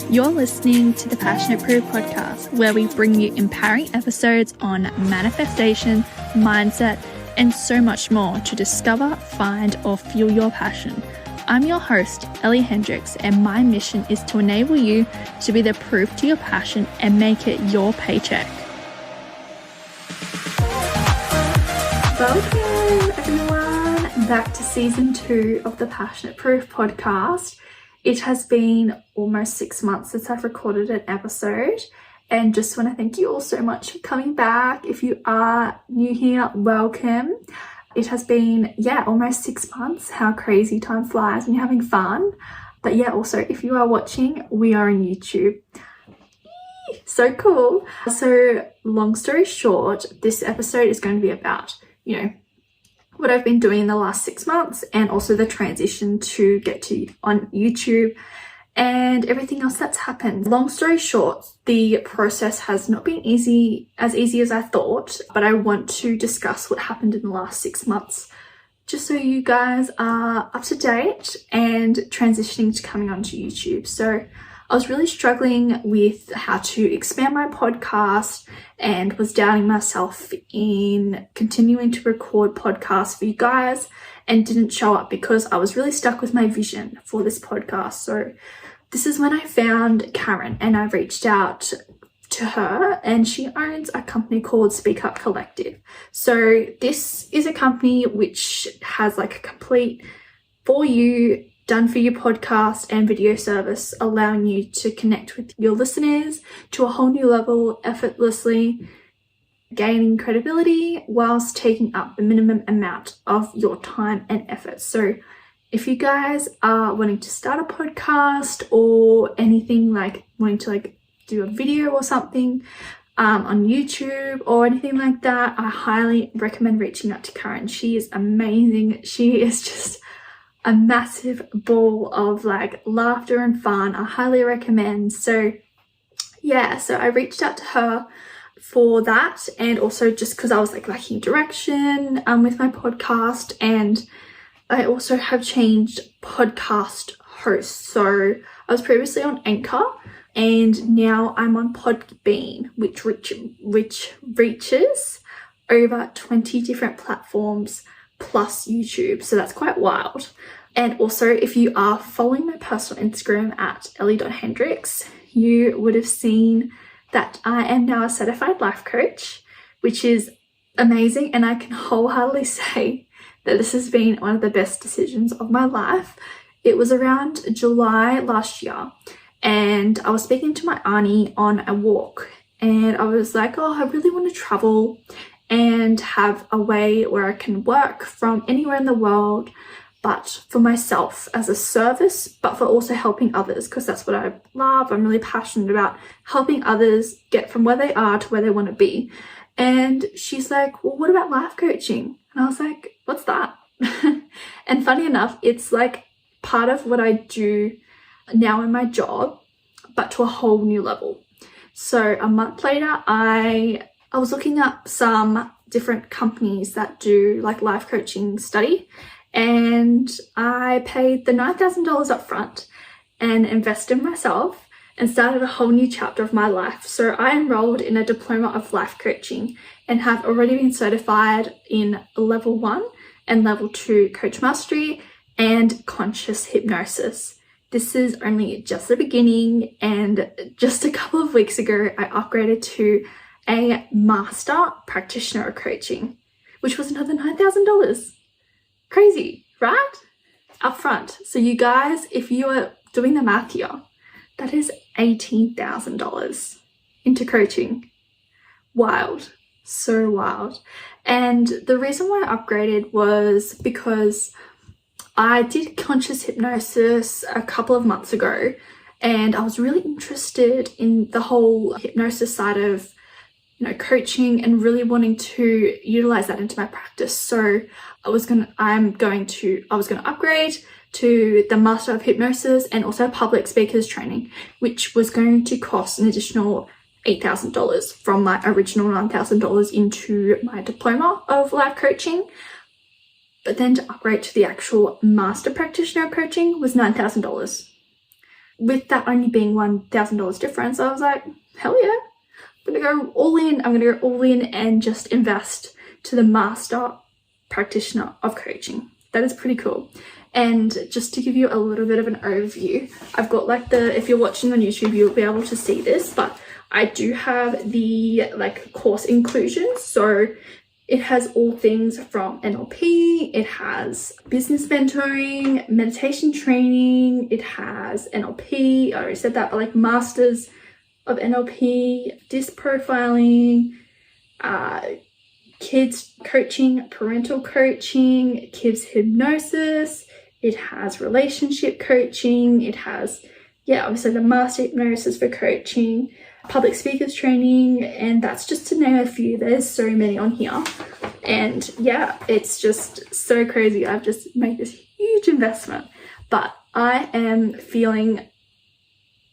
You're listening to the Passionate Proof podcast, where we bring you empowering episodes on manifestation, mindset, and so much more to discover, find, or fuel your passion. I'm your host, Ellie Hendricks, and my mission is to enable you to be the proof to your passion and make it your paycheck. Welcome, everyone, back to season 2 of the Passionate Proof podcast. It has been almost 6 months since I've recorded an episode, and just want to thank you all so much for coming back. If you are new here, welcome. It has been, almost 6 months. How crazy time flies when you're having fun. But also, if you are watching, we are on YouTube. So cool. So long story short, this episode is going to be about, what I've been doing in the last 6 months, and also the transition to get to on YouTube and everything else that's happened. Long story short, the process has not been as easy as I thought, but I want to discuss what happened in the last 6 months, just so you guys are up to date and transitioning to coming onto YouTube. So I was really struggling with how to expand my podcast and was doubting myself in continuing to record podcasts for you guys, and didn't show up because I was really stuck with my vision for this podcast. So this is when I found Karen, and I reached out to her, and she owns a company called Speak Up Collective. So this is a company which has like a complete for you, done for you podcast and video service, allowing you to connect with your listeners to a whole new level effortlessly, gaining credibility whilst taking up the minimum amount of your time and effort. So if you guys are wanting to start a podcast or anything, like wanting to do a video or something on YouTube or anything like that, I highly recommend reaching out to Karen. She is amazing. She is just a massive ball of laughter and fun. I highly recommend. So I reached out to her for that, and also just because I was lacking direction with my podcast, and I also have changed podcast hosts. So I was previously on Anchor, and now I'm on Podbean, which reaches over 20 different platforms plus YouTube. So that's quite wild. And also, if you are following my personal Instagram at ellie.hendricks, you would have seen that I am now a certified life coach, which is amazing. And I can wholeheartedly say that this has been one of the best decisions of my life. It was around July last year, and I was speaking to my auntie on a walk, and I was like, I really want to travel and have a way where I can work from anywhere in the world, but for myself as a service, but for also helping others, because that's what I love. I'm really passionate about helping others get from where they are to where they want to be. And she's like, well, what about life coaching? And I was like, what's that? And funny enough, it's part of what I do now in my job, but to a whole new level. So a month later, I was looking up some different companies that do life coaching study, and I paid the $9,000 up front and invested in myself and started a whole new chapter of my life. So I enrolled in a diploma of life coaching and have already been certified in level 1 and level 2 coach mastery and conscious hypnosis. This is only just the beginning, and just a couple of weeks ago, I upgraded to a master practitioner coaching, which was another $9,000. Crazy, right? Up front. So you guys, if you are doing the math here, that is $18,000 into coaching. Wild. So wild. And the reason why I upgraded was because I did conscious hypnosis a couple of months ago, and I was really interested in the whole hypnosis side of coaching, and really wanting to utilize that into my practice. So I was going to upgrade to the Master of Hypnosis and also public speakers training, which was going to cost an additional $8,000 from my original $9,000 into my diploma of life coaching. But then to upgrade to the actual master practitioner coaching was $9,000. with that only being $1,000 difference, I was like, hell yeah, I'm gonna go all in. I'm gonna go all in and just invest to the master practitioner of coaching. That is pretty cool. And just to give you a little bit of an overview, I've got like if you're watching on YouTube, you'll be able to see this, but I do have the like course inclusions. So it has all things from NLP, it has business mentoring, meditation training, it has NLP, I already said that, but like masters of NLP, disc profiling, kids coaching, parental coaching, kids hypnosis, it has relationship coaching, it has, obviously the master hypnosis for coaching, public speakers training, and that's just to name a few. There's so many on here, and it's just so crazy. I've just made this huge investment, but I am feeling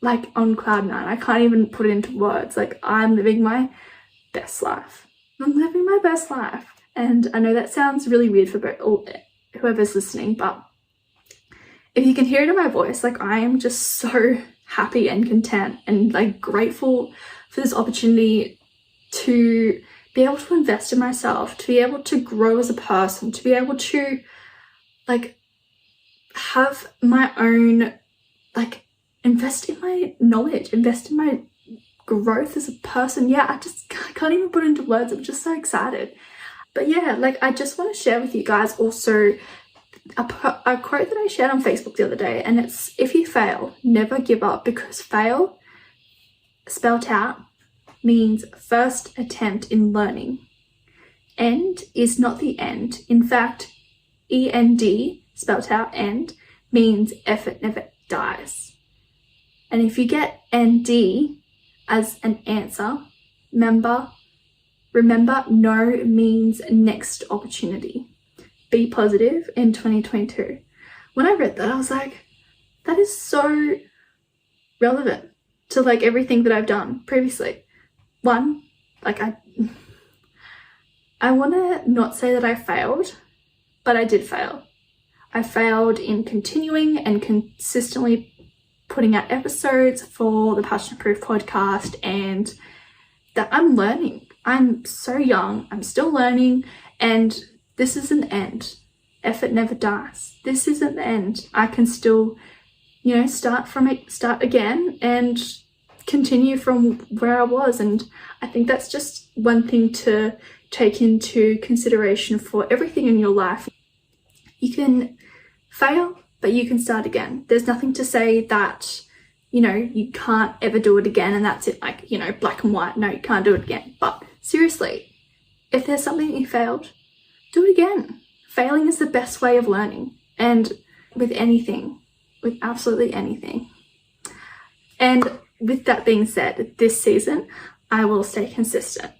like on cloud nine. I can't even put it into words. Like, I'm living my best life. I'm living my best life, and I know that sounds really weird for whoever's listening, but if you can hear it in my voice, like, I am just so happy and content and like grateful for this opportunity to be able to invest in myself, to be able to grow as a person, to be able to like have my own, like, invest in my knowledge, invest in my growth as a person. I can't even put it into words. I'm just so excited. But like, I just want to share with you guys also a quote that I shared on Facebook the other day, and it's, if you fail, never give up, because fail, spelt out, means first attempt in learning. End is not the end. In fact, END, spelt out, end, means effort never dies. And if you get ND as an answer, remember no means next opportunity. Be positive in 2022. When I read that, I was like, that is so relevant to like everything that I've done previously. One, like I want to not say that I failed, but I did fail. I failed in continuing and consistently putting out episodes for the Passion Proof podcast, and that I'm learning. I'm so young, I'm still learning, and this isn't the end. Effort never dies. This isn't the end. I can still, start again and continue from where I was. And I think that's just one thing to take into consideration for everything in your life. You can fail, but you can start again. There's nothing to say that, you can't ever do it again and that's it, like, black and white. No, you can't do it again. But seriously, if there's something that you failed, do it again. Failing is the best way of learning, and with anything, with absolutely anything. And with that being said, this season, I will stay consistent.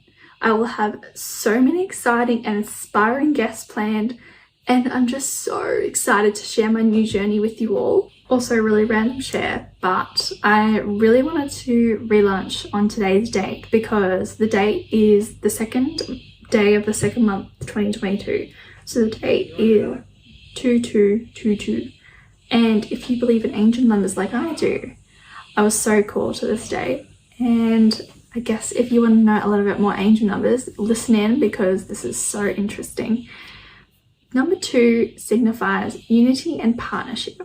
I will have so many exciting and inspiring guests planned, and I'm just so excited to share my new journey with you all. Also, really random share, but I really wanted to relaunch on today's date because the date is the second day of the second month, 2022. So the date is 2222. And if you believe in angel numbers like I do, I was so cool to this date. And I guess if you want to know a little bit more angel numbers, listen in because this is so interesting. Number 2 signifies unity and partnership.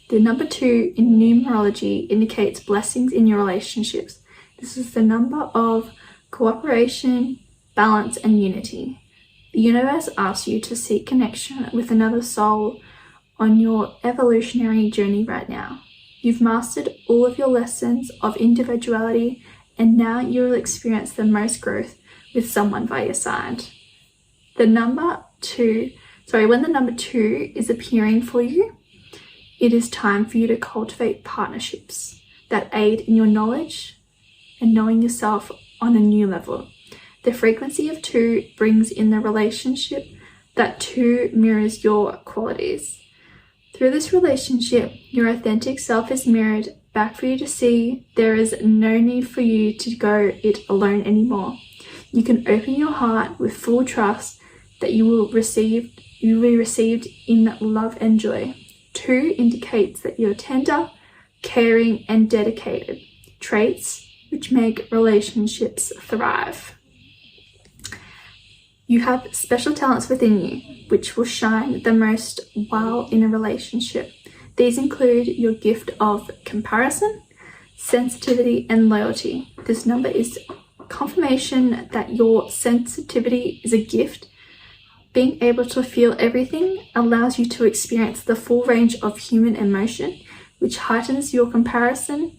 The number 2 in numerology indicates blessings in your relationships. This is the number of cooperation, balance, and unity. The universe asks you to seek connection with another soul on your evolutionary journey right now. You've mastered all of your lessons of individuality, and now you will experience the most growth with someone by your side. When the number 2 is appearing for you, it is time for you to cultivate partnerships that aid in your knowledge and knowing yourself on a new level. The frequency of 2 brings in the relationship that 2 mirrors your qualities. Through this relationship, your authentic self is mirrored back for you to see. There is no need for you to go it alone anymore. You can open your heart with full trust that you will be received in love and joy. 2 indicates that you're tender, caring, and dedicated, traits which make relationships thrive. You have special talents within you, which will shine the most while in a relationship. These include your gift of comparison, sensitivity, and loyalty. This number is confirmation that your sensitivity is a gift. Being able to feel everything allows you to experience the full range of human emotion, which heightens your comparison.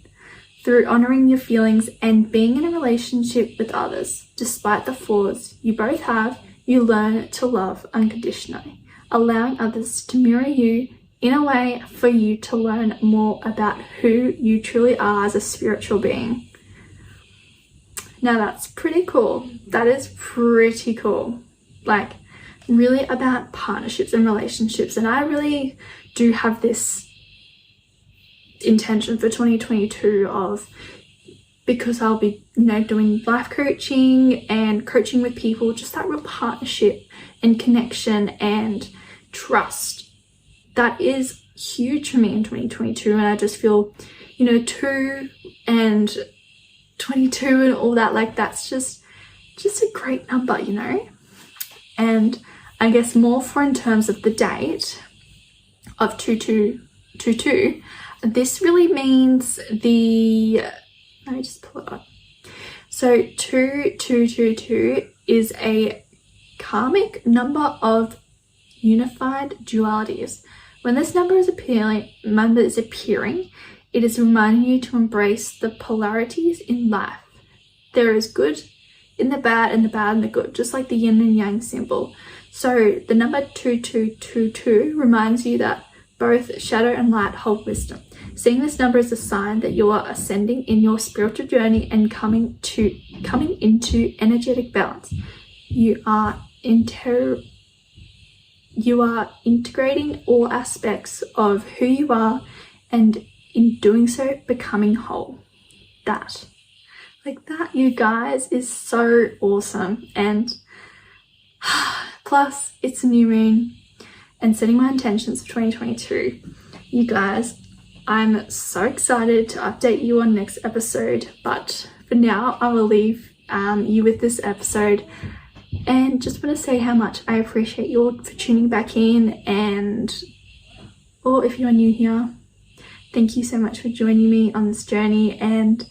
Through honoring your feelings and being in a relationship with others, despite the flaws you both have, you learn to love unconditionally, allowing others to mirror you in a way for you to learn more about who you truly are as a spiritual being. Now that's pretty cool. That is pretty cool. Like, really about partnerships and relationships. And I really do have this intention for 2022 of, because I'll be, doing life coaching and coaching with people, just that real partnership and connection and trust. That is huge for me in 2022. And I just feel, 2 and 22 and all that, like, that's just a great number, And I guess more for in terms of the date of 2222, this really means let me just pull it up. So 2222 is a karmic number of unified dualities. When this number is appearing, it is reminding you to embrace the polarities in life. There is good in the bad and the bad in the good, just like the yin and yang symbol. So the number 2222 reminds you that both shadow and light hold wisdom. Seeing this number is a sign that you are ascending in your spiritual journey and coming into energetic balance. You are integrating all aspects of who you are, and in doing so, becoming whole. That, you guys, is so awesome. And plus, it's a new moon, and setting my intentions for 2022. You guys, I'm so excited to update you on next episode, but for now, I will leave you with this episode, and just want to say how much I appreciate you all for tuning back in, or if you are new here, thank you so much for joining me on this journey and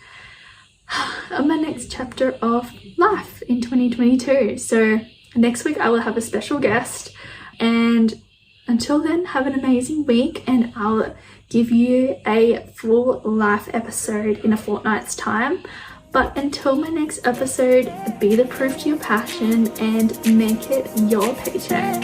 on my next chapter of life in 2022. So next week I will have a special guest, and until then, have an amazing week, and I'll give you a full life episode in a fortnight's time. But until my next episode, be the proof to your passion and make it your paycheck.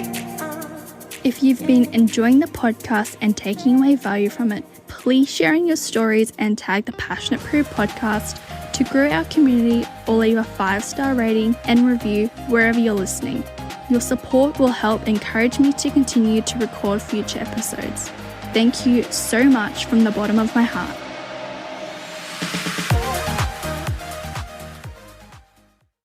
If you've been enjoying the podcast and taking away value from it, please share in your stories and tag the Passionate Crew podcast to grow our community, or leave a 5-star rating and review wherever you're listening. Your support will help encourage me to continue to record future episodes. Thank you so much from the bottom of my heart.